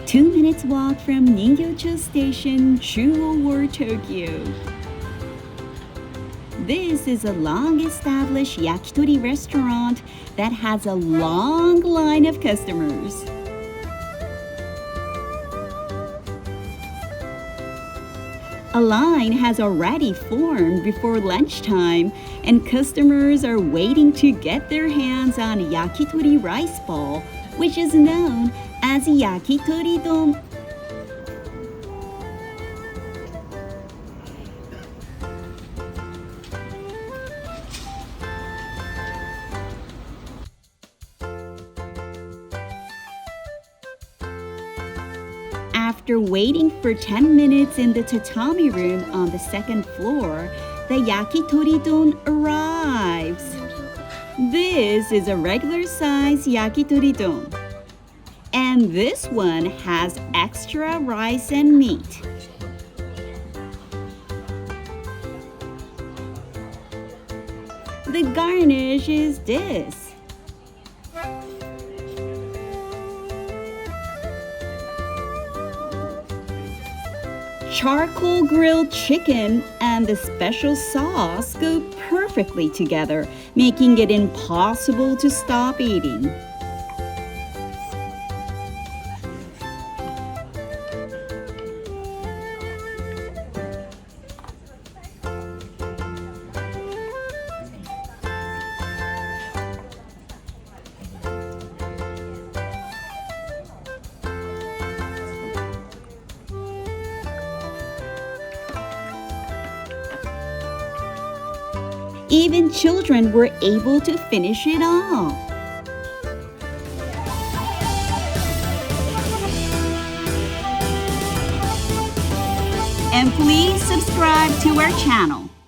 2 minutes walk from Ningyocho Station, Chuo Ward, Tokyo. This is a long-established yakitori restaurant that has a long line of customers. A line has already formed before lunchtime, and customers are waiting to get their hands on yakitori rice ball, which is known as Yakitori-don. After waiting for 10 minutes in the tatami room on the second floor, the Yakitori-don arrives. This is a regular size Yakitori-don. And this one has extra rice and meat. The garnish is this. Charcoal grilled chicken and the special sauce go perfectly together, making it impossible to stop eating. Even children were able to finish it all. And please subscribe to our channel.